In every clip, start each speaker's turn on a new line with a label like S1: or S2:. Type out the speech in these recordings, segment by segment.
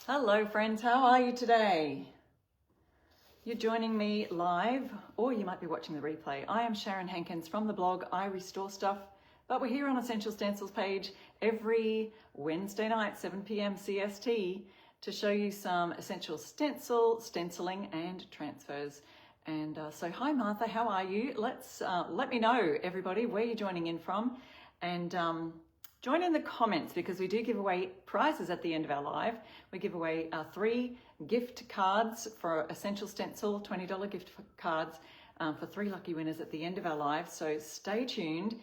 S1: Hello friends, how are you today? You're joining me live, or you might be watching the replay. I am Sharon Hankins from the blog I Restore Stuff, but we're here on Essential Stencils page every Wednesday night, 7 p.m. CST, to show you some essential stenciling and transfers. And so hi Martha, how are you? Let me know, everybody, where you're joining in from, and join in the comments because we do give away prizes at the end of our live. We give away 3 gift cards for Essential Stencil, $20 gift cards for 3 lucky winners at the end of our live. So stay tuned,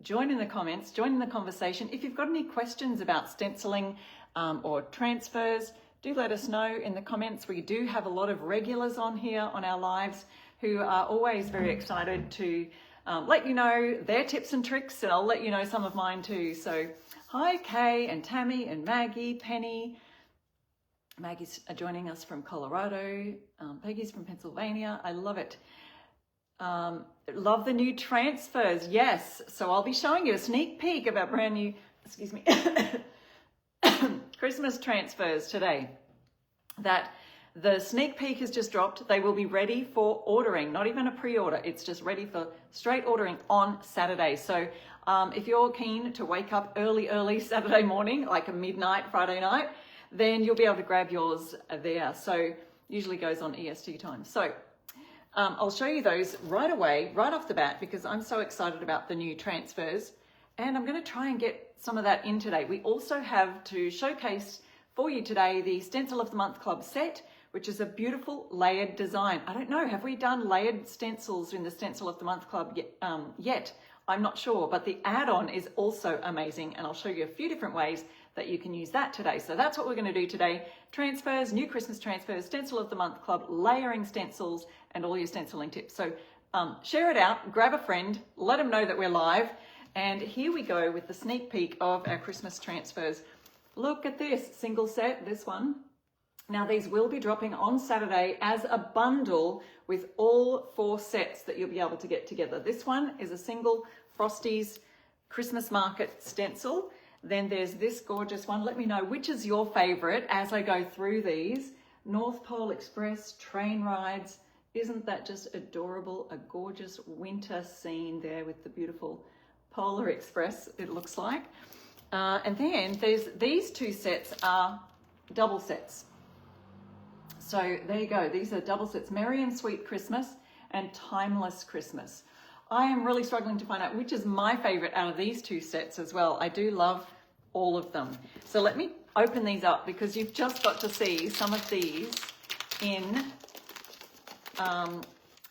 S1: join in the comments, join in the conversation. If you've got any questions about stenciling or transfers, do let us know in the comments. We do have a lot of regulars on here on our lives who are always very excited to let you know their tips and tricks, and I'll let you know some of mine too. So hi Kay and Tammy and Maggie, Penny. Maggie's joining us from Colorado. Peggy's from Pennsylvania. I love it. Love the new transfers. Yes. So I'll be showing you a sneak peek of our brand new, excuse me, Christmas transfers today. That the sneak peek has just dropped. They will be ready for ordering, not even a pre-order. It's just ready for straight ordering on Saturday. So if you're keen to wake up early Saturday morning, like a midnight Friday night, then you'll be able to grab yours there. So usually goes on EST time. So I'll show you those right away, right off the bat, because I'm so excited about the new transfers. And I'm going to try and get some of that in today. We also have to showcase for you today the Stencil of the Month Club set, which is a beautiful layered design. I don't know, have we done layered stencils in the Stencil of the Month Club yet? I'm not sure, but the add-on is also amazing, and I'll show you a few different ways that you can use that today. So that's what we're going to do today. Transfers, new Christmas transfers, Stencil of the Month Club, layering stencils, and all your stenciling tips. So share it out, grab a friend, let them know that we're live, and here we go with the sneak peek of our Christmas transfers. Look at this single set, this one. Now these will be dropping on Saturday as a bundle with all 4 sets that you'll be able to get together. This one is a single Frosties Christmas Market stencil. Then there's this gorgeous one. Let me know which is your favorite as I go through these. North Pole Express, train rides. Isn't that just adorable? A gorgeous winter scene there with the beautiful Polar Express, it looks like. And then there's these 2 sets are double sets. So there you go. These are double sets, Merry and Sweet Christmas and Timeless Christmas. I am really struggling to find out which is my favorite out of these 2 sets as well. I do love all of them. So let me open these up because you've just got to see some of these in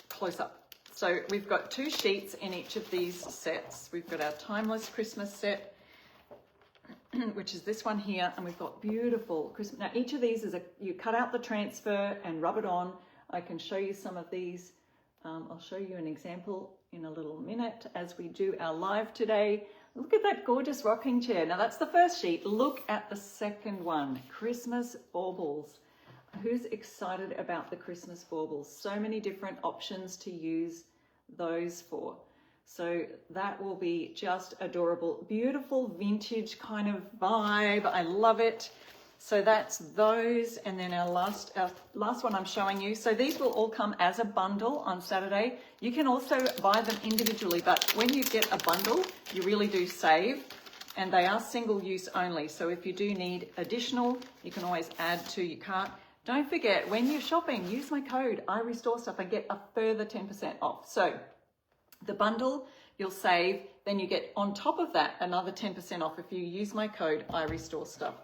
S1: close up. So we've got 2 sheets in each of these sets. We've got our Timeless Christmas set, which is this one here, and we've got beautiful Christmas. Now each of these is you cut out the transfer and rub it on. I can show you some of these. I'll show you an example in a little minute as we do our live today. Look at that gorgeous rocking chair. Now that's the first sheet. Look at the second one, Christmas baubles. Who's excited about the Christmas baubles? So many different options to use those for. So that will be just adorable. Beautiful vintage kind of vibe. I love it. So that's those. And then our last one I'm showing you. So these will all come as a bundle on Saturday. You can also buy them individually, but when you get a bundle, you really do save. And they are single use only. So if you do need additional, you can always add to your cart. Don't forget, when you're shopping, use my code I Restore Stuff and get a further 10% off. So the bundle you'll save, then you get on top of that another 10% off if you use my code I Restore Stuff.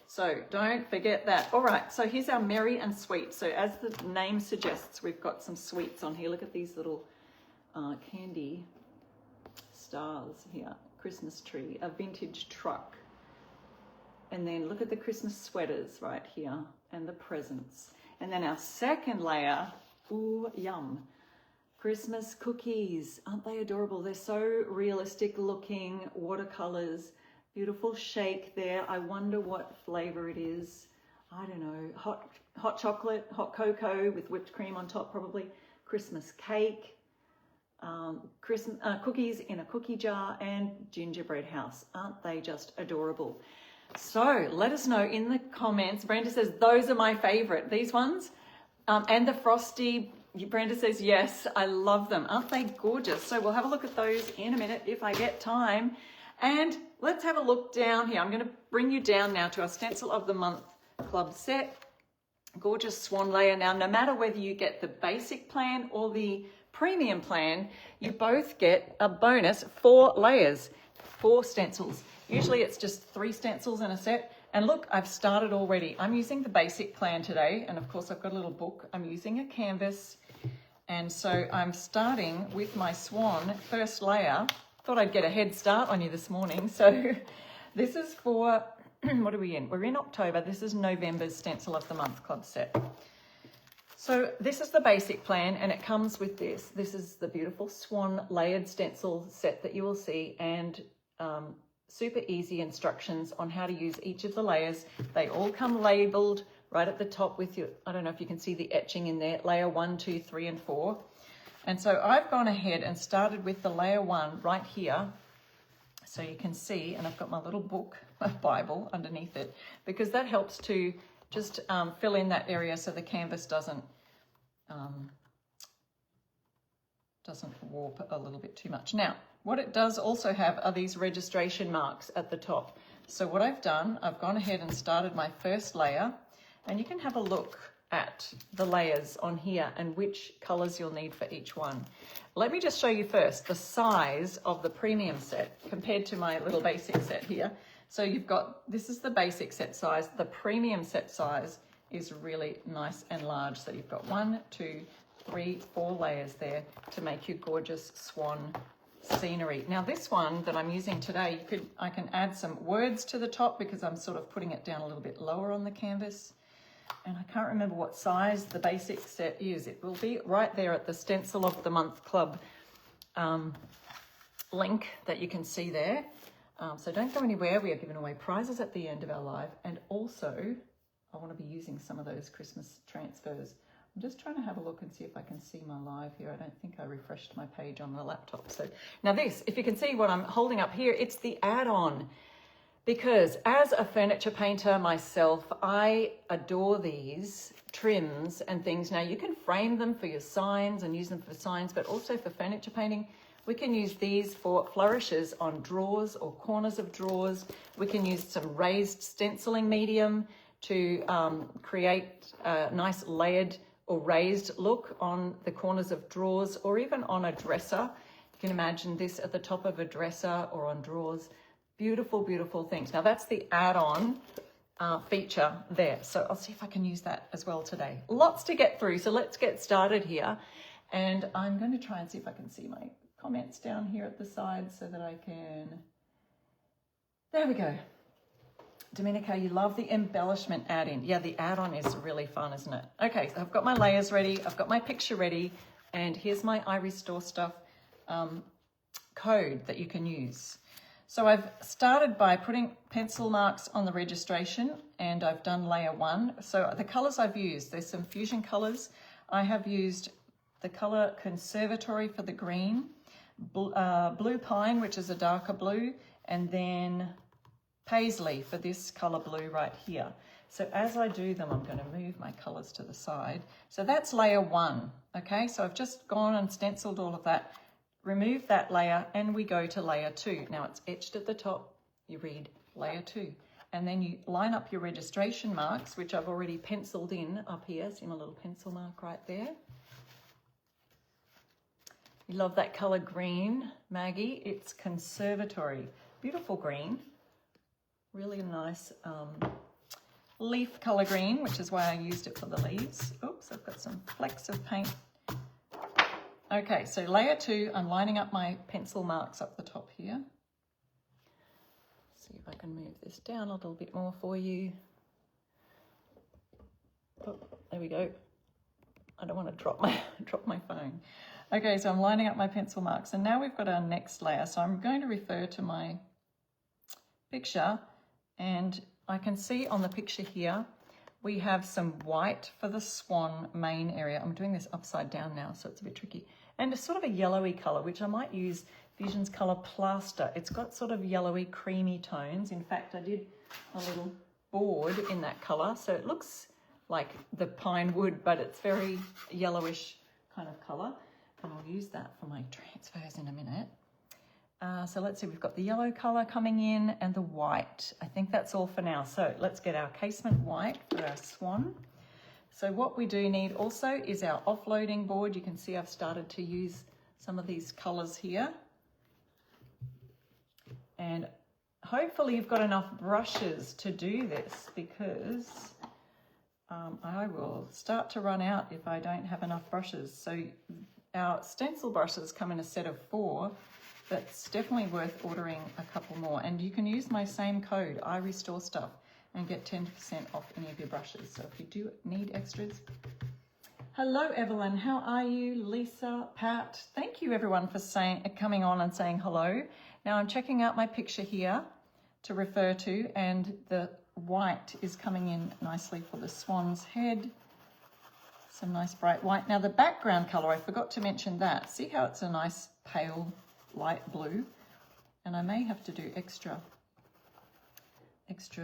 S1: So don't forget that. All right, so here's our Merry and Sweet. So as the name suggests, we've got some sweets on here. Look at these little candy stars here. Christmas tree, a vintage truck. And then look at the Christmas sweaters right here and the presents. And then our second layer, ooh, yum. Christmas cookies, aren't they adorable? They're so realistic looking, watercolors, beautiful shake there. I wonder what flavor it is. I don't know, hot chocolate, hot cocoa with whipped cream on top probably. Christmas cake, cookies in a cookie jar, and gingerbread house. Aren't they just adorable? So let us know in the comments. Brenda says, those are my favorite, these ones. And the frosty, Brenda says, yes, I love them. Aren't they gorgeous? So we'll have a look at those in a minute if I get time. And let's have a look down here. I'm going to bring you down now to our Stencil of the Month Club set. Gorgeous swan layer. Now, no matter whether you get the basic plan or the premium plan, you both get a bonus 4 layers, 4 stencils. Usually it's just 3 stencils in a set. And look, I've started already. I'm using the basic plan today. And of course, I've got a little book. I'm using a canvas. And so I'm starting with my swan first layer. Thought I'd get a head start on you this morning. So this is for, what are we in? We're in October. This is November's Stencil of the Month Club set. So this is the basic plan, and it comes with this. This is the beautiful swan layered stencil set that you will see, and super easy instructions on how to use each of the layers. They all come labeled right at the top with your, I don't know if you can see the etching in there, layer 1, 2, 3, and 4. And so I've gone ahead and started with the layer 1 right here. So you can see, and I've got my little book, my Bible underneath it, because that helps to just fill in that area so the canvas doesn't warp a little bit too much. Now, what it does also have are these registration marks at the top. So what I've done, I've gone ahead and started my first layer, and you can have a look at the layers on here and which colors you'll need for each one. Let me just show you first the size of the premium set compared to my little basic set here. So you've got, this is the basic set size. The premium set size is really nice and large. So you've got 1, 2, 3, 4 layers there to make your gorgeous swan scenery. Now this one that I'm using today, I can add some words to the top because I'm sort of putting it down a little bit lower on the canvas. And I can't remember what size the basic set is. It will be right there at the Stencil of the Month Club link that you can see there. So don't go anywhere. We are giving away prizes at the end of our live. And also, I want to be using some of those Christmas transfers. I'm just trying to have a look and see if I can see my live here. I don't think I refreshed my page on the laptop. So now this, if you can see what I'm holding up here, it's the add-on. Because as a furniture painter myself, I adore these trims and things. Now you can frame them for your signs and use them for signs, but also for furniture painting. We can use these for flourishes on drawers or corners of drawers. We can use some raised stenciling medium to create a nice layered or raised look on the corners of drawers or even on a dresser. You can imagine this at the top of a dresser or on drawers. Beautiful, beautiful things. Now that's the add-on feature there. So I'll see if I can use that as well today. Lots to get through, so let's get started here. And I'm going to try and see if I can see my comments down here at the side so that I can, there we go. Dominica, you love the embellishment add-in. Yeah, the add-on is really fun, isn't it? Okay, so I've got my layers ready, I've got my picture ready, and here's my I Restore Stuff code that you can use. So I've started by putting pencil marks on the registration, and I've done layer 1. So the colors I've used, there's some fusion colors. I have used the color Conservatory for the green, Blue Pine, which is a darker blue, and then Paisley for this color blue right here. So as I do them, I'm going to move my colors to the side. So that's layer 1, okay? So I've just gone and stenciled all of that. Remove that layer and we go to layer 2. Now it's etched at the top, you read layer 2. And then you line up your registration marks, which I've already penciled in up here. See my little pencil mark right there. You love that color green, Maggie. It's Conservatory. Beautiful green. Really nice leaf color green, which is why I used it for the leaves. Oops, I've got some flecks of paint. Okay, so layer 2, I'm lining up my pencil marks up the top here. See if I can move this down a little bit more for you. Oh, there we go. I don't want to drop my phone. Okay, so I'm lining up my pencil marks, and now we've got our next layer. So I'm going to refer to my picture, and I can see on the picture here, we have some white for the swan main area. I'm doing this upside down now, so it's a bit tricky. And a sort of a yellowy color, which I might use Vision's Color Plaster. It's got sort of yellowy, creamy tones. In fact, I did a little board in that color. So it looks like the pine wood, but it's very yellowish kind of color. And I'll use that for my transfers in a minute. So let's see, we've got the yellow color coming in and the white. I think that's all for now. So let's get our casement white for our swan. So what we do need also is our offloading board. You can see I've started to use some of these colors here. And hopefully you've got enough brushes to do this, because I will start to run out if I don't have enough brushes. So our stencil brushes come in a set of 4. That's definitely worth ordering a couple more. And you can use my same code, I Restore Stuff, and get 10% off any of your brushes. So if you do need extras. Hello, Evelyn. How are you? Lisa, Pat. Thank you, everyone, for coming on and saying hello. Now I'm checking out my picture here to refer to, and the white is coming in nicely for the swan's head. Some nice bright white. Now the background color, I forgot to mention that. See how it's a nice pale light blue? And I may have to do extra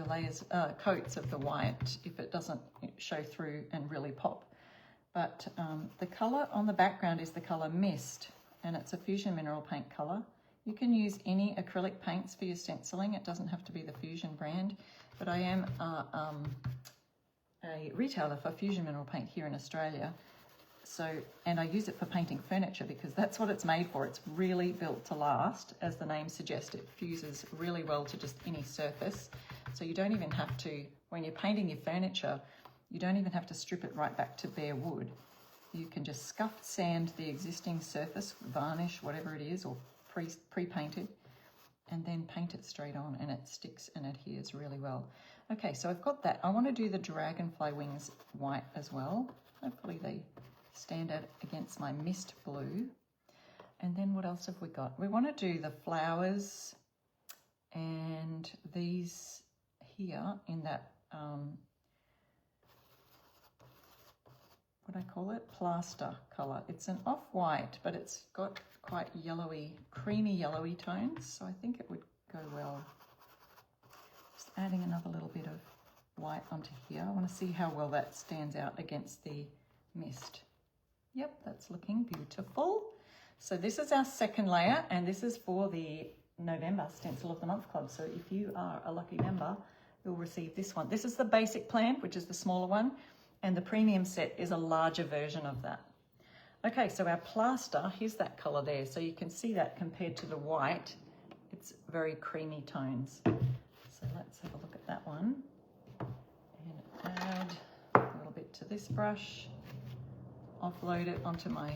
S1: layers, coats of the white if it doesn't show through and really pop. But the color on the background is the color Mist, and it's a Fusion Mineral Paint color. You can use any acrylic paints for your stenciling. It doesn't have to be the Fusion brand, but I am a retailer for Fusion Mineral Paint here in Australia. So, and I use it for painting furniture because that's what it's made for. It's really built to last. As the name suggests, it fuses really well to just any surface. So you don't even have to, when you're painting your furniture, you don't even have to strip it right back to bare wood. You can just scuff sand the existing surface, varnish, whatever it is, or pre-painted, and then paint it straight on, and it sticks and adheres really well. Okay, so I've got that. I want to do the dragonfly wings white as well. Hopefully they stand out against my Mist blue. And then what else have we got? We want to do the flowers and these here in that what I call it, plaster color. It's an off-white, but it's got quite yellowy, creamy yellowy tones, so I think it would go well. Just adding another little bit of white onto here. I want to see how well that stands out against the Mist. Yep, that's looking beautiful. So this is our second layer, and this is for the November Stencil of the Month Club. So if you are a lucky member, you'll receive this one. This is the basic plan, which is the smaller one, and the premium set is a larger version of that. Okay, so our plaster, here's that color there. So you can see that compared to the white, it's very creamy tones. So let's have a look at that one and add a little bit to this brush, offload it onto my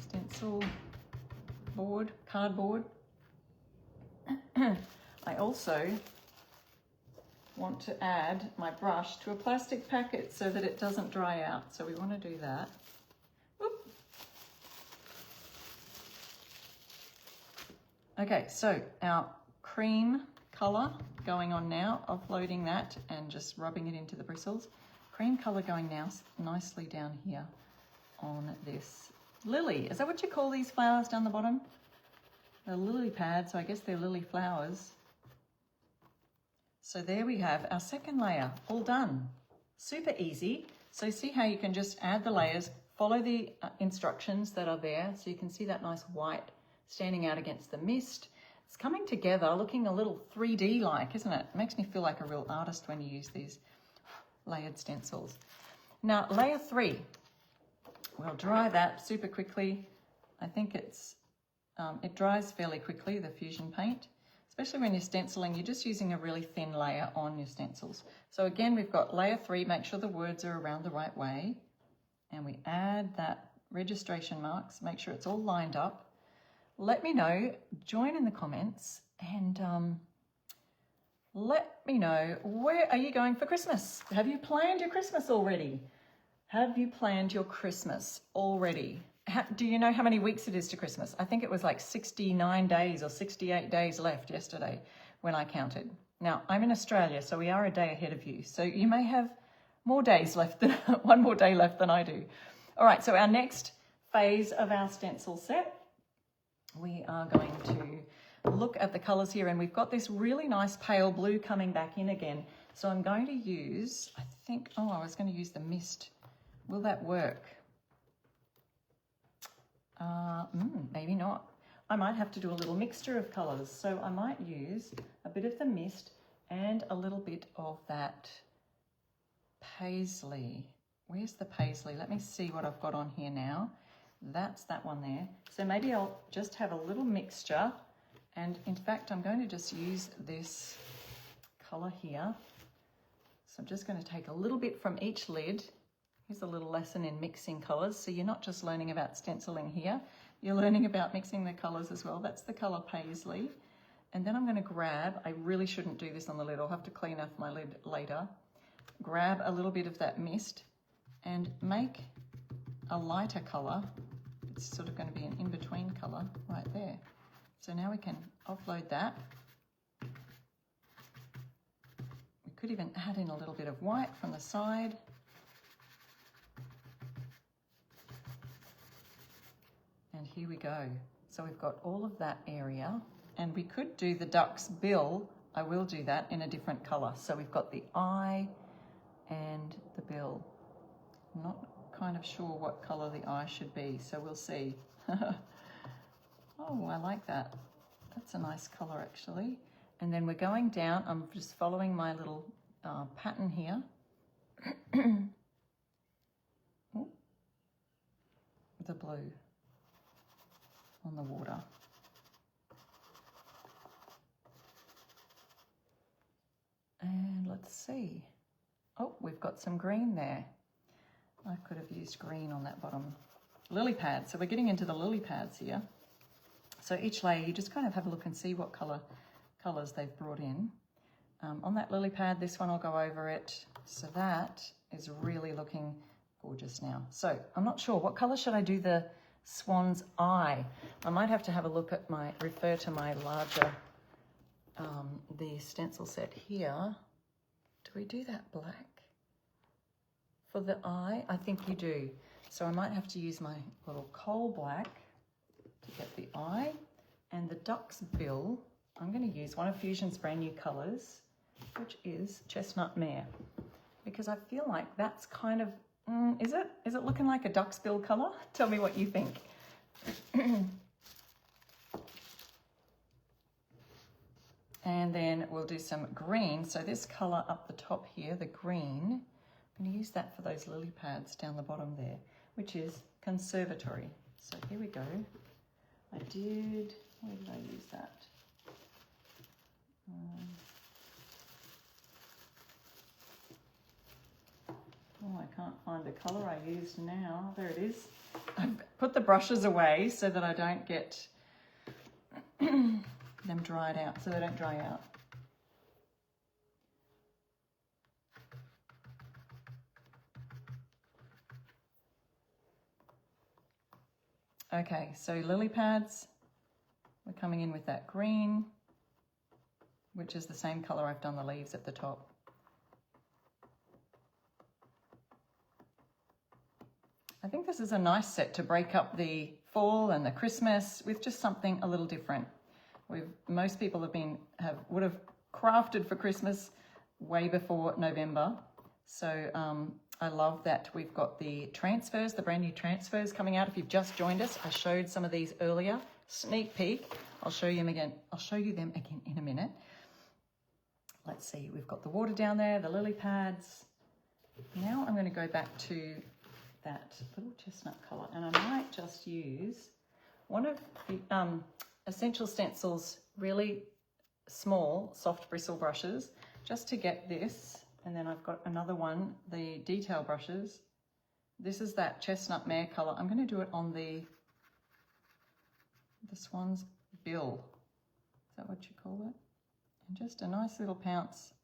S1: stencil board, cardboard. I also want to add my brush to a plastic packet so that it doesn't dry out. So we want to do that. Whoop. Okay, so our cream color going on now, offloading that and just rubbing it into the bristles. Cream color going now nicely down here on this lily. Is that what you call these flowers down the bottom? The lily pad, so I guess they're lily flowers. So there we have our second layer, all done. Super easy. So see how you can just add the layers, follow the instructions that are there. So you can see that nice white standing out against the Mist. It's coming together, looking a little 3D-like, isn't it? It makes me feel like a real artist when you use these layered stencils. Now, layer 3. We'll dry that super quickly. I think it dries fairly quickly, the Fusion paint. Especially when you're stenciling, you're just using a really thin layer on your stencils. So again, we've got layer 3, make sure the words are around the right way. And we add that registration marks, make sure it's all lined up. Let me know, join in the comments, and let me know, where are you going for Christmas? Have you planned your Christmas already? Have you planned your Christmas already? Do you know how many weeks it is to Christmas? I think it was like 69 days or 68 days left yesterday when I counted. Now, I'm in Australia, so we are a day ahead of you. So you may have more days left, one more day left than I do. All right, so our next phase of our stencil set, we are going to look at the colors here, and we've got this really nice pale blue coming back in again. So I'm going to use, I think, oh, I was going to use the mist. Will that work? Maybe not. I might have to do a little mixture of colors. So I might use a bit of the mist and a little bit of that paisley. Where's the paisley? Let me see what I've got on here now. That's that one there. So maybe I'll just have a little mixture. And in fact, I'm going to just use this color here. So I'm just going to take a little bit from each lid. Here's a little lesson in mixing colors. So you're not just learning about stenciling here, you're learning about mixing the colors as well. That's the color paisley. And then I'm going to grab, I really shouldn't do this on the lid, I'll have to clean off my lid later. Grab a little bit of that mist and make a lighter color. It's sort of going to be an in-between color right there. So now we can offload that. We could even add in a little bit of white from the side. And here we go. So we've got all of that area, and we could do the duck's bill. I will do that in a different color. So we've got the eye and the bill. I'm not kind of sure what color the eye should be, so we'll see. Oh, I like that. That's a nice color actually. And then we're going down. I'm just following my little pattern here. Ooh, the blue on the water. And let's see. Oh, we've got some green there. I could have used green on that bottom lily pad. So we're getting into the lily pads here. So each layer, you just kind of have a look and see what colors they've brought in. On that lily pad, this one will go over it. So that is really looking gorgeous now. So I'm not sure, what color should I do the swan's eye? I might have to have a look at refer to my larger, the stencil set here. Do we do that black for the eye? I think you do. So I might have to use my little coal black to get the eye. And the duck's bill, I'm going to use one of Fusion's brand new colors, which is Chestnut Mare, because I feel like that's kind of, is it looking like a duck's bill color? Tell me what you think. And then we'll do some green. So this color up the top here, the green, I'm going to use that for those lily pads down the bottom there, which is Conservatory. So here we go. Where did I use that? Oh, I can't find the color I used now. There it is. I've put the brushes away so that I don't get them dried out, so they don't dry out. Okay, so lily pads, we're coming in with that green, which is the same color I've done the leaves at the top. I think this is a nice set to break up the fall and the Christmas with just something a little different. Most people would have crafted for Christmas way before November. So I love that we've got the transfers, the brand new transfers coming out. If you've just joined us, I showed some of these earlier. Sneak peek. I'll show you them again in a minute. Let's see, we've got the water down there, the lily pads. Now I'm going to go back to that little chestnut color, and I might just use one of the Essential Stencil's really small soft bristle brushes just to get this. And then I've got another one, the detail brushes. This is that Chestnut Mare color. I'm going to do it on the swan's bill. Is that what you call it? And just a nice little pounce.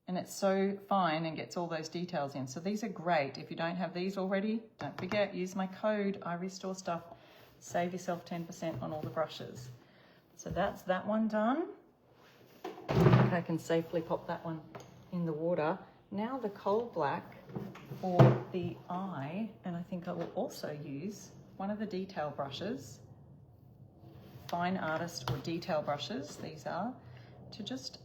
S1: And it's so fine and gets all those details in. So these are great. If you don't have these already, don't forget, use my code, I Restore Stuff. Save yourself 10% on all the brushes. So that's that one done. I think I can safely pop that one in the water. Now the coal black for the eye, and I think I will also use one of the detail brushes fine artist or detail brushes, these are, to just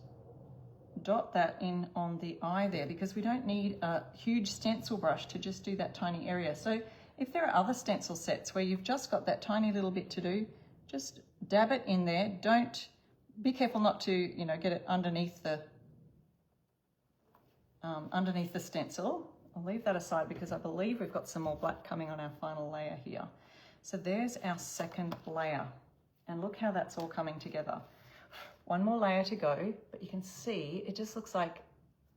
S1: dot that in on the eye there, because we don't need a huge stencil brush to just do that tiny area. So if there are other stencil sets where you've just got that tiny little bit to do, just dab it in there. Be careful not to, you know, get it underneath the stencil. I'll leave that aside because I believe we've got some more black coming on our final layer here. So there's our second layer, and look how that's all coming together. One more layer to go, but you can see it just looks like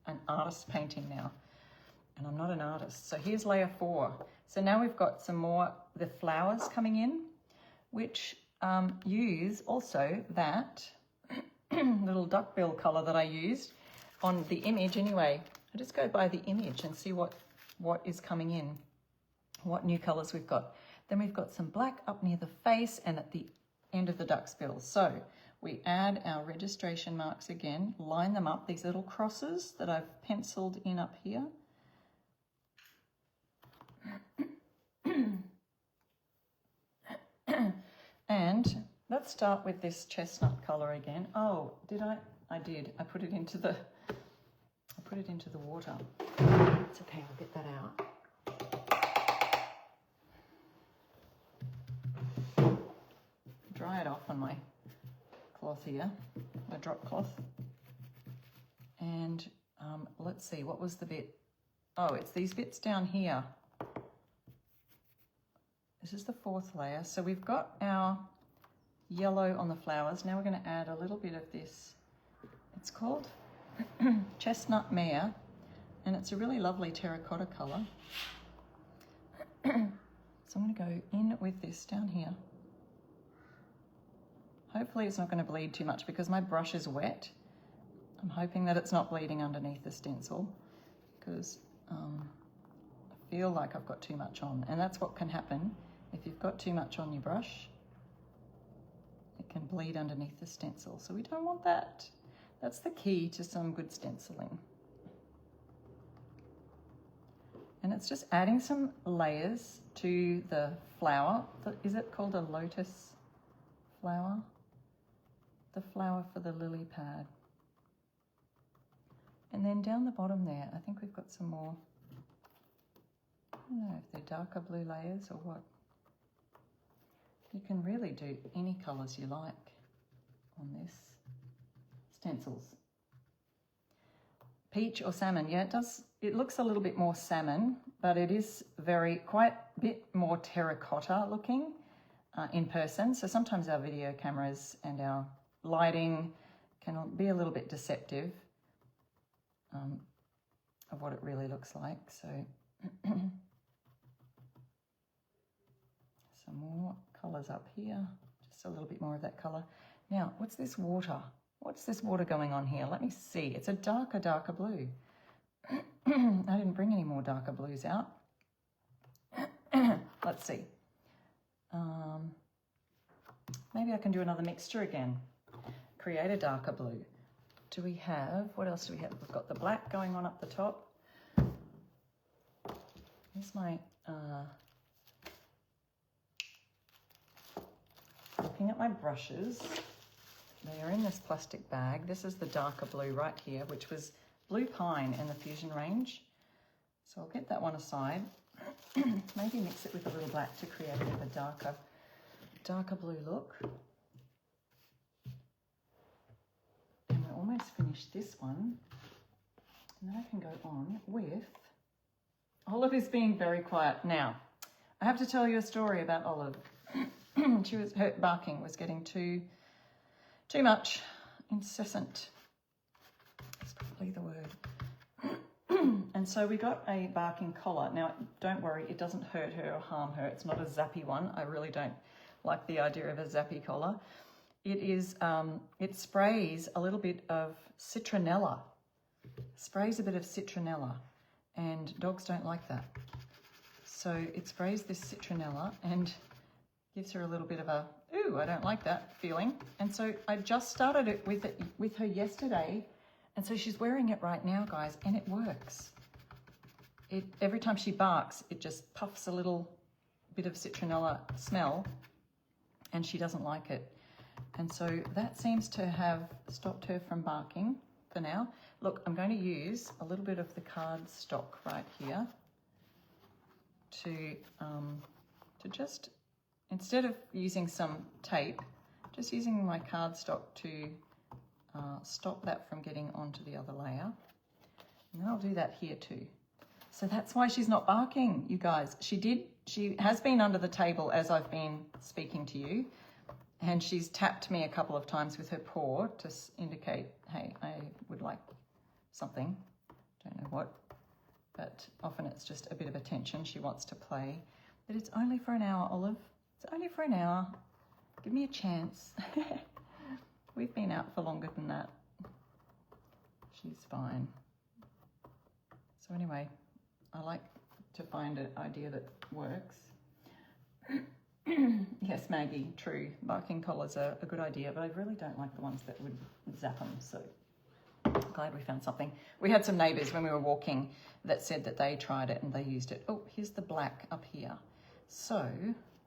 S1: an artist painting now, and I'm not an artist. So here's layer 4. So now we've got some more, the flowers coming in, which use also that little duckbill color that I used on the image anyway. I just go by the image and see what is coming in, what new colors we've got. Then we've got some black up near the face and at the end of the duck's bill. So we add our registration marks again, line them up, these little crosses that I've penciled in up here. And let's start with this chestnut color again. Oh, did I? I did. I put it into the water. It's okay, I'll get that out. Dry it off on my cloth here, my drop cloth. And let's see, what was the bit? Oh, it's these bits down here. This is the 4th layer. So we've got our yellow on the flowers. Now we're going to add a little bit of this. It's called Chestnut Mare, and it's a really lovely terracotta color. So I'm going to go in with this down here. Hopefully it's not going to bleed too much because my brush is wet. I'm hoping that it's not bleeding underneath the stencil, because I feel like I've got too much on, and that's what can happen if you've got too much on your brush. It can bleed underneath the stencil, so we don't want that. That's the key to some good stenciling. And it's just adding some layers to the flower. Is it called a lotus flower? The flower for the lily pad. And then down the bottom there, I think we've got some more, I don't know if they're darker blue layers or what. You can really do any colours you like on this stencils. Peach or salmon, yeah, it looks a little bit more salmon, but it is quite a bit more terracotta looking in person. So sometimes our video cameras and our lighting can be a little bit deceptive of what it really looks like. So some more colours up here, just a little bit more of that colour. Now, what's this water? What's this water going on here? Let me see. It's a darker blue. I didn't bring any more darker blues out. Let's see. Maybe I can do another mixture again. Create a darker blue. Do we have, what else do we have? We've got the black going on up the top. Here's my, looking at my brushes. They are in this plastic bag. This is the darker blue right here, which was Blue Pine in the Fusion range. So I'll get that one aside. Maybe mix it with a little black to create a bit of a darker blue look. And we're almost finished this one. And then I can go on with, Olive is being very quiet. Now, I have to tell you a story about Olive. Her barking was getting too much, incessant. That's probably the word. And so we got a barking collar. Now, don't worry, it doesn't hurt her or harm her. It's not a zappy one. I really don't like the idea of a zappy collar. It is, it sprays a little bit of citronella. Sprays a bit of citronella, and dogs don't like that. So it sprays this citronella and gives her a little bit of a, ooh, I don't like that feeling. And so I just started it with her yesterday. And so she's wearing it right now, guys, and it works. Every time she barks, it just puffs a little bit of citronella smell, and she doesn't like it. And so that seems to have stopped her from barking for now. Look, I'm going to use a little bit of the cardstock right here to just, instead of using some tape, just using my cardstock to stop that from getting onto the other layer. And then I'll do that here too. So that's why she's not barking, you guys. She has been under the table as I've been speaking to you, and she's tapped me a couple of times with her paw to indicate, hey, I would like something. Don't know what, but often it's just a bit of attention. She wants to play. But it's only for an hour, Olive. It's only for an hour. Give me a chance. We've been out for longer than that. She's fine. So anyway, I like to find an idea that works. Yes, Maggie, true. Barking collars are a good idea, but I really don't like the ones that would zap them. So glad we found something. We had some neighbours when we were walking that said that they tried it and they used it. Oh, here's the black up here. So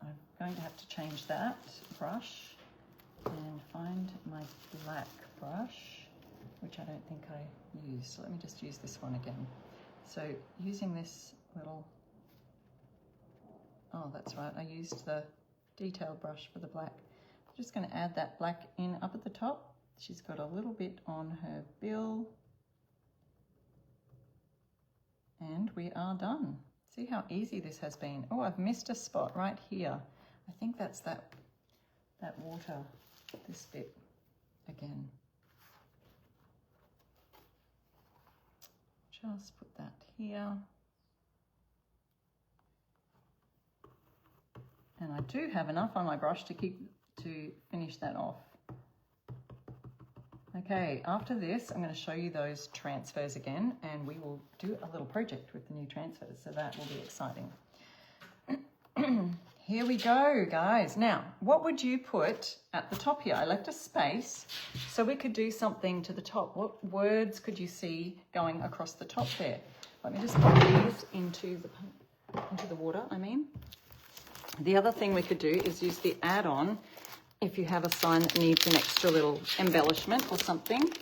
S1: I'm going to have to change that brush and find my black brush, which I don't think I used. So let me just use this one again. So using this little, oh, that's right, I used the detail brush for the black. I'm just going to add that black in up at the top. She's got a little bit on her bill. And we are done. See how easy this has been. Oh, I've missed a spot right here. I think that's that water, this bit again. Just put that here. And I do have enough on my brush to finish that off. Okay, after this, I'm going to show you those transfers again, and we will do a little project with the new transfers, so that will be exciting. Here we go, guys. Now, what would you put at the top here? I left a space so we could do something to the top. What words could you see going across the top there? Let me just put these into the water, The other thing we could do is use the add-on if you have a sign that needs an extra little embellishment or something.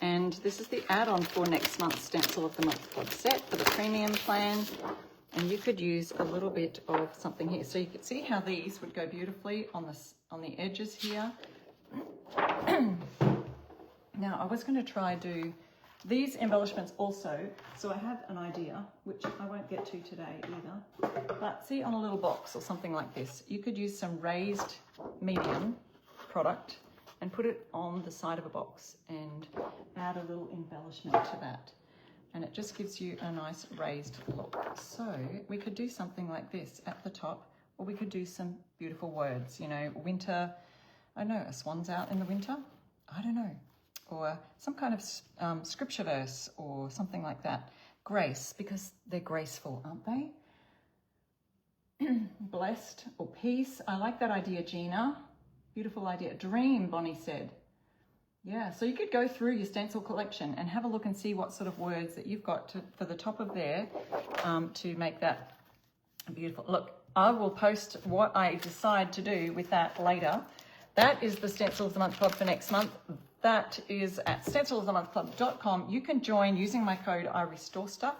S1: And this is the add-on for next month's Stencil of the Month Club set for the premium plan. And you could use a little bit of something here. So you could see how these would go beautifully on the edges here. Now, I was going to try do these embellishments also. So I have an idea, which I won't get to today either. But see, on a little box or something like this, you could use some raised medium product and put it on the side of a box and add a little embellishment to that. And it just gives you a nice raised look. So we could do something like this at the top, or we could do some beautiful words, you know, winter, I don't know, a swan's out in the winter, I don't know, or some kind of scripture verse or something like that. Grace, because they're graceful, aren't they? Blessed or peace. I like that idea, Gina. Beautiful idea. Dream, Bonnie said. Yeah, so you could go through your stencil collection and have a look and see what sort of words that you've got for the top of there to make that beautiful. Look, I will post what I decide to do with that later. That is the Stencil of the Month Club for next month. That is at stencilofthemonthclub.com. You can join using my code IRestoreStuff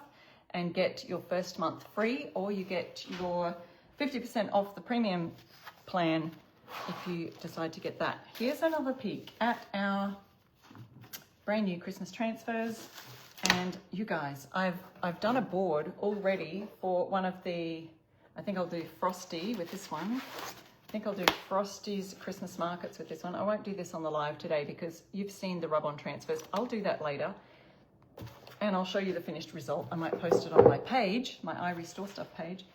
S1: and get your first month free, or you get your 50% off the premium plan if you decide to get that. Here's another peek at our brand new Christmas transfers. And you guys, I've done a board already for one of the, I think I'll do Frosty with this one. I think I'll do Frosty's Christmas markets with this one. I won't do this on the live today because you've seen the rub-on transfers. I'll do that later. And I'll show you the finished result. I might post it on my page, my iRestoreStuff page.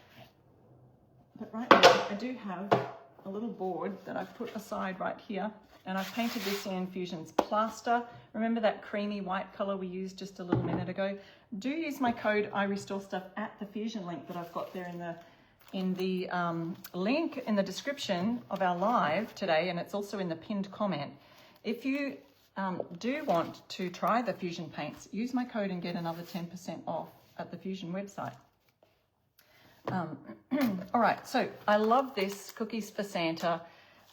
S1: But right now, I do have a little board that I've put aside right here, and I've painted this in Fusion's Plaster. Remember that creamy white color we used just a little minute ago? Do use my code IRestoreStuff at the Fusion link that I've got there in the link in the description of our live today, and it's also in the pinned comment. If you do want to try the Fusion paints, use my code and get another 10% off at the Fusion website. All right, so I love this Cookies for Santa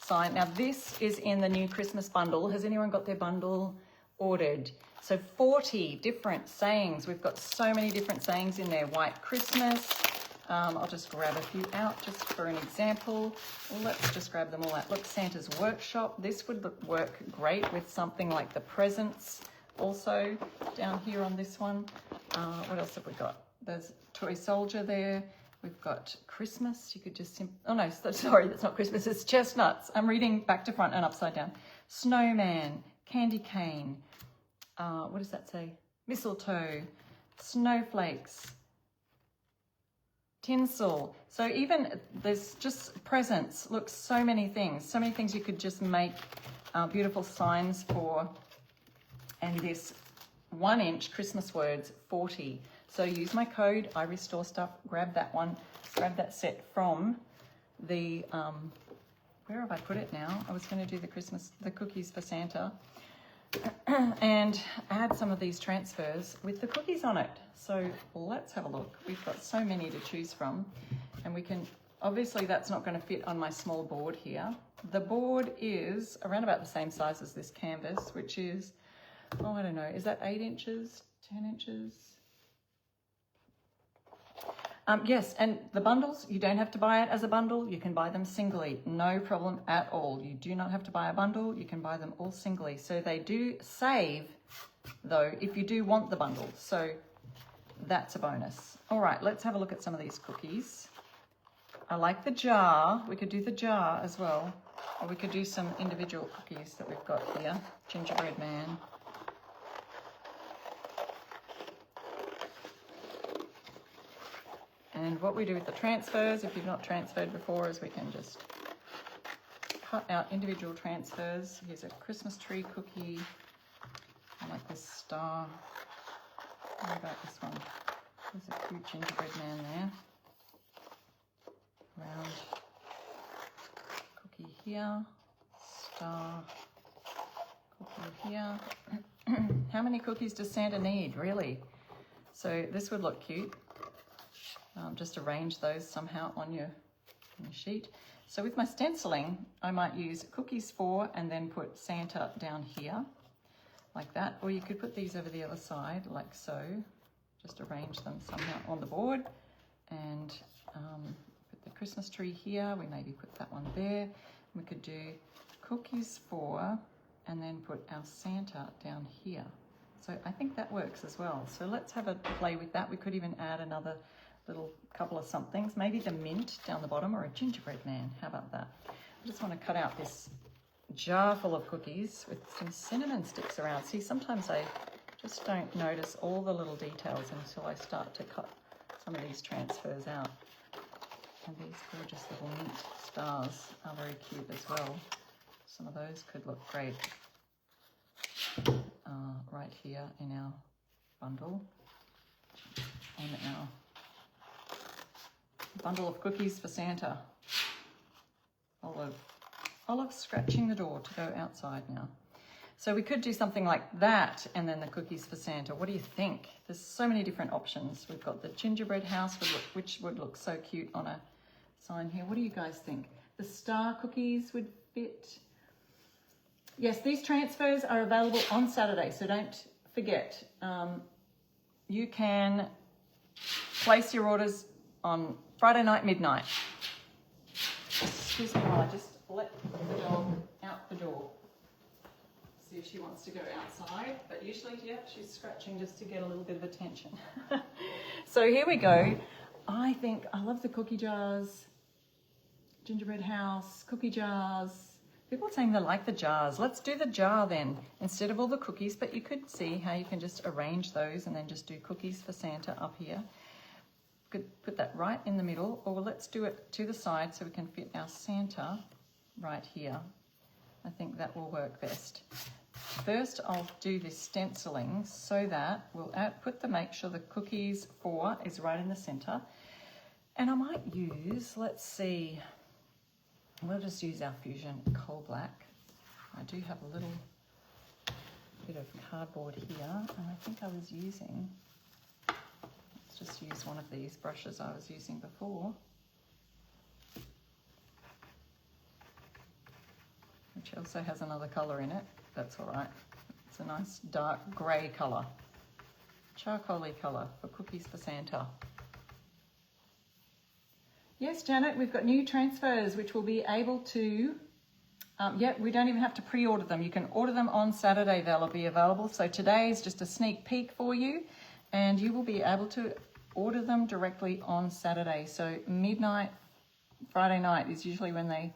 S1: sign. Now this is in the new Christmas bundle. Has anyone got their bundle ordered? So 40 different sayings. We've got so many different sayings in there. White Christmas. I'll just grab a few out just for an example. Let's just grab them all out. Look, Santa's Workshop. This would work great with something like the presents also down here on this one. What else have we got? There's Toy Soldier there. We've got Christmas. You could just, oh no, sorry, that's not Christmas. It's chestnuts. I'm reading back to front and upside down. Snowman, candy cane. What does that say? Mistletoe, snowflakes, tinsel. So even there's just presents. Look, so many things you could just make beautiful signs for. And this 1-inch Christmas words, 40. So use my code, I restore stuff, grab that one, grab that set from the, where have I put it now? I was going to do the cookies for Santa, and add some of these transfers with the cookies on it. So let's have a look. We've got so many to choose from, and we can, obviously that's not going to fit on my small board here. The board is around about the same size as this canvas, which is, oh, I don't know, is that 8 inches, 10 inches? Yes, and the bundles, you don't have to buy it as a bundle. You can buy them singly, no problem at all. You do not have to buy a bundle. You can buy them all singly. So they do save, though, if you do want the bundle. So that's a bonus. All right, let's have a look at some of these cookies. I like the jar. We could do the jar as well. Or we could do some individual cookies that we've got here. Gingerbread man. And what we do with the transfers, if you've not transferred before, is we can just cut out individual transfers. Here's a Christmas tree cookie. I like this star. What about this one? There's a cute gingerbread man there. Round cookie here. Star cookie here. How many cookies does Santa need, really? So this would look cute. Just arrange those somehow on your sheet. So with my stenciling, I might use cookies for and then put Santa down here, like that. Or you could put these over the other side, like so. Just arrange them somehow on the board. And put the Christmas tree here. We maybe put that one there. We could do cookies for and then put our Santa down here. So I think that works as well. So let's have a play with that. We could even add another little couple of somethings, maybe the mint down the bottom or a gingerbread man. How about that? I just want to cut out this jar full of cookies with some cinnamon sticks around. See, sometimes I just don't notice all the little details until I start to cut some of these transfers out. And these gorgeous little mint stars are very cute as well. Some of those could look great right here in our bundle and our bundle of cookies for Santa. Olive scratching the door to go outside now. So we could do something like that and then the cookies for Santa. What do you think? There's so many different options. We've got the gingerbread house, which would look so cute on a sign here. What do you guys think? The star cookies would fit. Yes, these transfers are available on Saturday, so don't forget. You can place your orders on Friday night, midnight. Excuse me while I just let the dog out the door. See if she wants to go outside, but usually, yeah, she's scratching just to get a little bit of attention. So here we go. I love the cookie jars, gingerbread house, cookie jars. People are saying they like the jars. Let's do the jar then, instead of all the cookies, but you could see how you can just arrange those and then just do cookies for Santa up here. Could put that right in the middle, or let's do it to the side so we can fit our Santa right here. I think that will work best. First, I'll do this stenciling so that we'll make sure the cookies for is right in the center. And I might use, let's see, we'll just use our Fusion Coal Black. I do have a little bit of cardboard here, and I think I was using, let's just use one of these brushes I was using before. which also has another colour in it. That's all right. It's a nice dark grey colour, charcoaly colour for Cookies for Santa. Yes, Janet, we've got new transfers which will be able to, we don't even have to pre-order them. You can order them on Saturday, they'll be available. So today is just a sneak peek for you, and you will be able to order them directly on Saturday. So midnight, Friday night is usually when they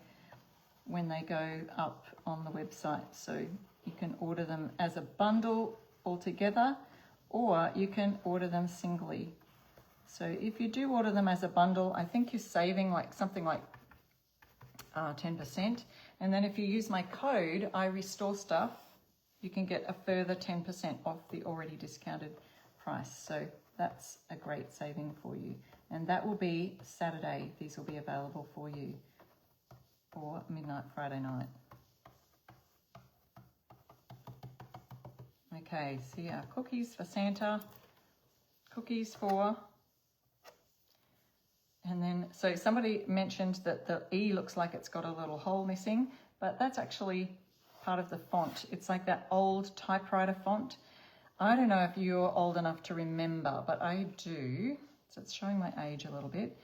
S1: go up on the website. So you can order them as a bundle altogether, or you can order them singly. So if you do order them as a bundle, I think you're saving like something like 10%. And then if you use my code, I restore stuff, you can get a further 10% off the already discounted price. So that's a great saving for you. And that will be Saturday. These will be available for you, or midnight Friday night. Okay, so yeah, Cookies for Santa, Cookies for... And then, so somebody mentioned that the E looks like it's got a little hole missing, but that's actually part of the font. It's like that old typewriter font. I don't know if you're old enough to remember, but I do. So it's showing my age a little bit.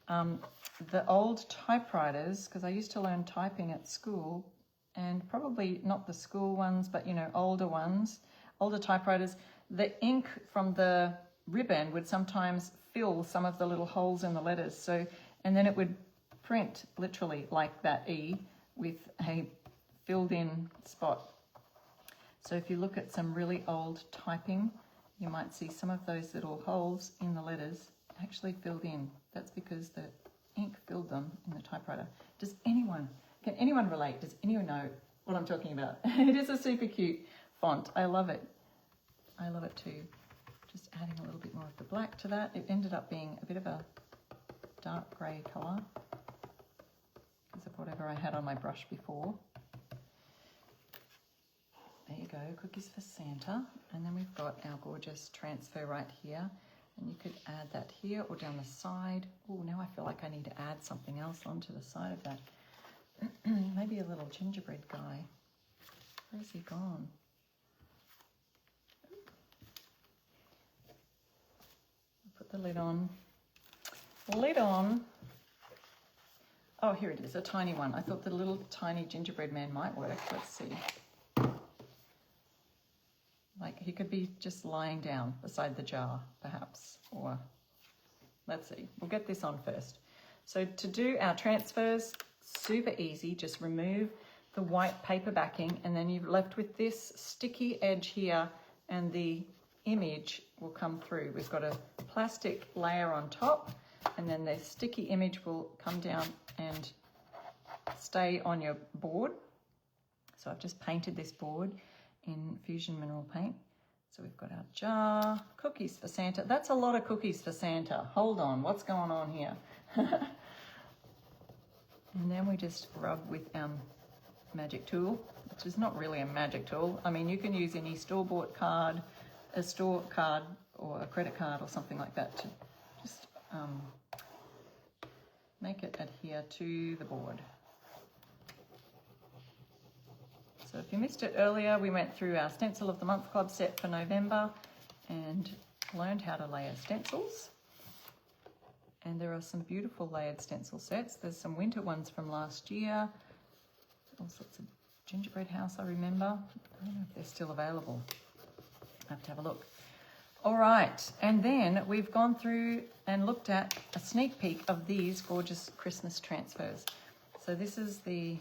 S1: The old typewriters, because I used to learn typing at school, and probably not the school ones, but you know, older ones, older typewriters, the ink from the ribbon would sometimes fill some of the little holes in the letters. So, and then it would print literally like that E with a filled in spot. So if you look at some really old typing, you might see some of those little holes in the letters actually filled in. That's because the ink filled them in the typewriter. Can anyone relate? Does anyone know what I'm talking about? It is a super cute font. I love it. I love it too. Just adding a little bit more of the black to that. It ended up being a bit of a dark grey colour because of whatever I had on my brush before. There you go, Cookies for Santa. And then we've got our gorgeous transfer right here. And you could add that here or down the side. Oh, now I feel like I need to add something else onto the side of that. Maybe a little gingerbread guy. Where's he gone? Put the lid on. Lid on. Oh, here it is, a tiny one. I thought the little tiny gingerbread man might work. Let's see. Like he could be just lying down beside the jar, perhaps. Or let's see. We'll get this on first. So to do our transfers, super easy. Just remove the white paper backing, and then you're left with this sticky edge here, and the image will come through. We've got a plastic layer on top, and then the sticky image will come down and stay on your board. So I've just painted this board in Fusion Mineral Paint. So we've got our jar, Cookies for Santa. That's a lot of Cookies for Santa. Hold on, what's going on here? And then we just rub with our magic tool, which is not really a magic tool. I mean, you can use any store-bought card, a store card or a credit card or something like that to just make it adhere to the board. So if you missed it earlier, we went through our Stencil of the Month Club set for November and learned how to layer stencils. And there are some beautiful layered stencil sets. There's some winter ones from last year. All sorts of gingerbread house, I remember. I don't know if they're still available. I have to have a look. All right, and then we've gone through and looked at a sneak peek of these gorgeous Christmas transfers. So this is the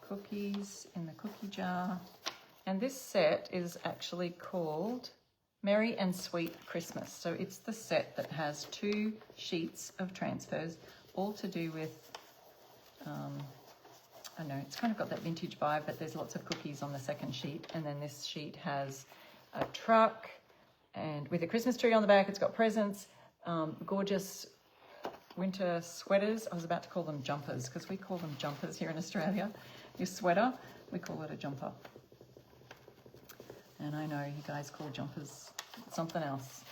S1: cookies in the cookie jar. And this set is actually called Merry and Sweet Christmas. So it's the set that has 2 sheets of transfers, all to do with, I know it's kind of got that vintage vibe, but there's lots of cookies on the second sheet. And then this sheet has a truck and with a Christmas tree on the back. It's got presents, gorgeous winter sweaters. I was about to call them jumpers because we call them jumpers here in Australia. Your sweater, we call it a jumper. And I know you guys call jumpers something else.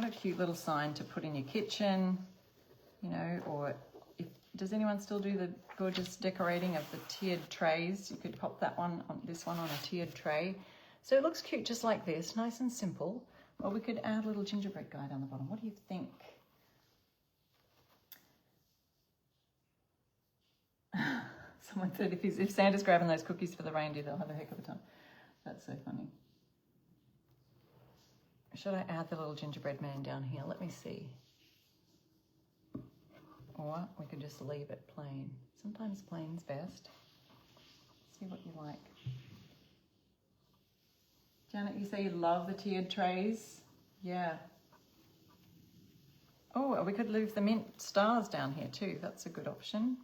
S1: what a cute little sign to put in your kitchen, you know, or does anyone still do the gorgeous decorating of the tiered trays? You could pop that one on, this one on a tiered tray. So it looks cute just like this, nice and simple. Or we could add a little gingerbread guy down the bottom. What do you think? Someone said if Santa's grabbing those cookies for the reindeer, they'll have a heck of a time. That's so funny. Should I add the little gingerbread man down here? Let me see. Or we could just leave it plain. Sometimes plain's best. See what you like. Janet, you say you love the tiered trays? Yeah. Oh, we could leave the mint stars down here too. That's a good option.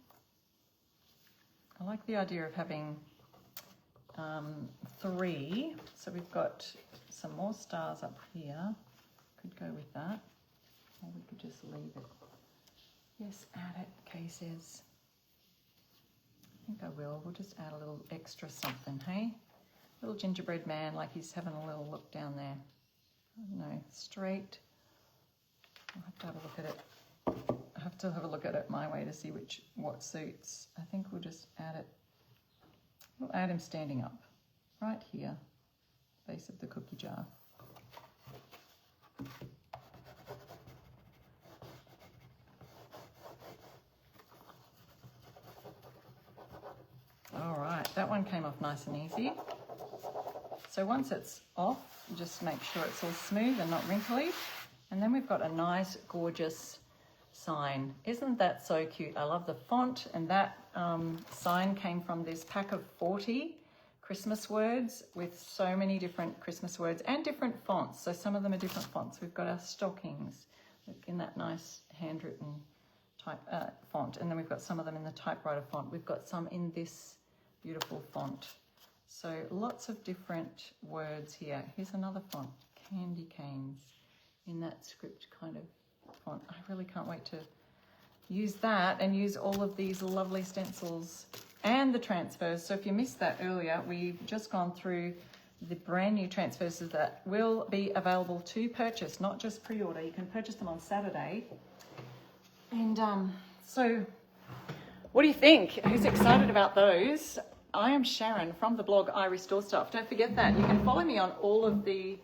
S1: I like the idea of having 3. So we've got some more stars up here. Could go with that. Or we could just leave it. Yes, add it, Kay says. I think I will. We'll just add a little extra something, hey? Little gingerbread man, like he's having a little look down there. I don't know, straight. I'll have to have a look at it. I have to have a look at it my way to see what suits. I think we'll just add it. We'll add him standing up, right here, base of the cookie jar. All right, that one came off nice and easy. So once it's off, just make sure it's all smooth and not wrinkly. And then we've got a nice, gorgeous sign. Isn't that so cute? I love the font, and that sign came from this pack of 40 Christmas words with so many different Christmas words and different fonts. So some of them are different fonts. We've got our stockings in that nice handwritten type font, and then we've got some of them in the typewriter font. We've got some in this beautiful font. So lots of different words here. Here's another font, candy canes, in that script kind of font. I really can't wait to use that and use all of these lovely stencils and the transfers. So if you missed that earlier, we've just gone through the brand new transfers that will be available to purchase, not just pre-order. You can purchase them on Saturday. And so what do you think? Who's excited about those? I am Sharon from the blog I Restore Stuff. Don't forget that. You can follow me on all of the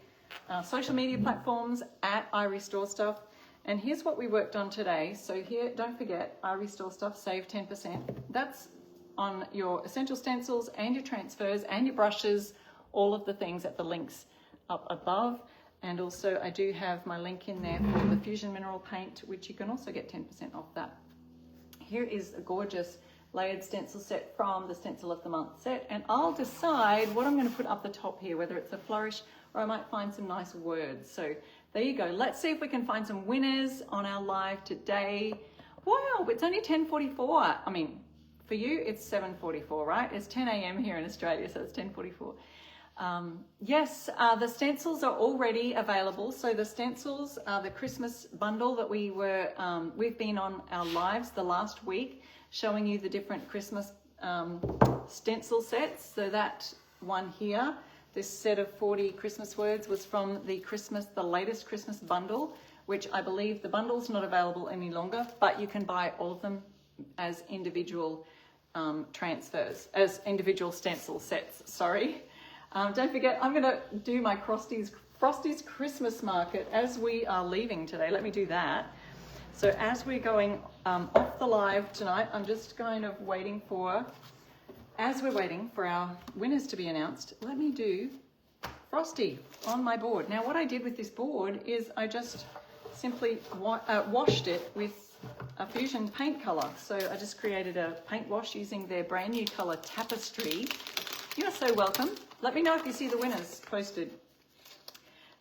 S1: social media platforms at I Restore Stuff. And here's what we worked on today. So here, don't forget, I Restore Stuff, save 10%. That's on your Essential Stencils and your transfers and your brushes, all of the things at the links up above. And also I do have my link in there for the Fusion Mineral Paint, which you can also get 10% off that. Here is a gorgeous layered stencil set from the Stencil of the Month set. And I'll decide what I'm going to put up the top here, whether it's a flourish or I might find some nice words. So there you go. Let's see if we can find some winners on our live today. Wow, it's only 10:44. I mean, for you, it's 7:44, right? It's 10 a.m. here in Australia, so it's 10:44. Yes, the stencils are already available. So the stencils, the Christmas bundle that we've been on our lives the last week, showing you the different Christmas stencil sets. So that one here, this set of 40 Christmas words was from the latest Christmas bundle, which I believe the bundle's not available any longer, but you can buy all of them as individual transfers, as individual stencil sets, sorry. Don't forget, I'm gonna do my Frosty's Christmas market as we are leaving today. Let me do that. So as we're going off the live tonight, I'm just kind of waiting for, as we're waiting for our winners to be announced, let me do Frosty on my board. Now what I did with this board is I just simply washed it with a Fusion paint color. So I just created a paint wash using their brand new color Tapestry. You're so welcome. Let me know if you see the winners posted.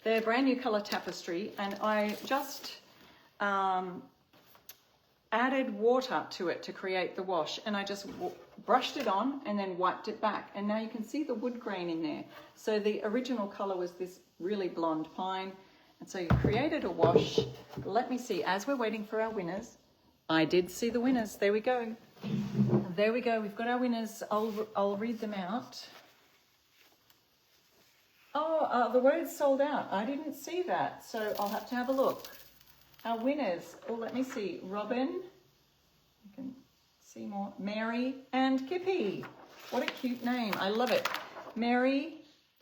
S1: Their brand new color Tapestry, and I just added water to it to create the wash, and I just brushed it on and then wiped it back, and now you can see the wood grain in there. So the original color was this really blonde pine, and so you created a wash. Let me see, as we're waiting for our winners, I did see the winners. There we go. There we go. We've got our winners. I'll read them out. Oh, the word's sold out. I didn't see that, so I'll have to have a look. Our winners, oh, let me see. Robin, you can see more. Mary and Kippy. What a cute name. I love it. Mary,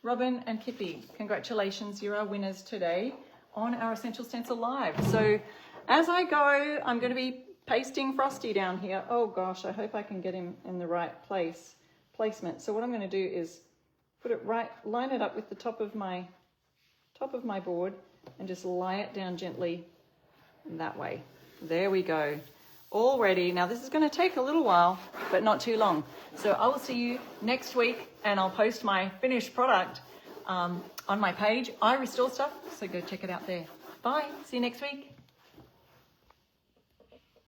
S1: Robin and Kippy, congratulations. You're our winners today on our Essential Stencil Live. So as I go, I'm going to be pasting Frosty down here. Oh gosh, I hope I can get him in the right placement. So what I'm going to do is put it right, line it up with the top of my board and just lie it down gently that way. There we go. All ready. Now this is going to take a little while, but not too long. So I will see you next week, and I'll post my finished product on my page. I restore stuff, so go check it out there. Bye. See you next week.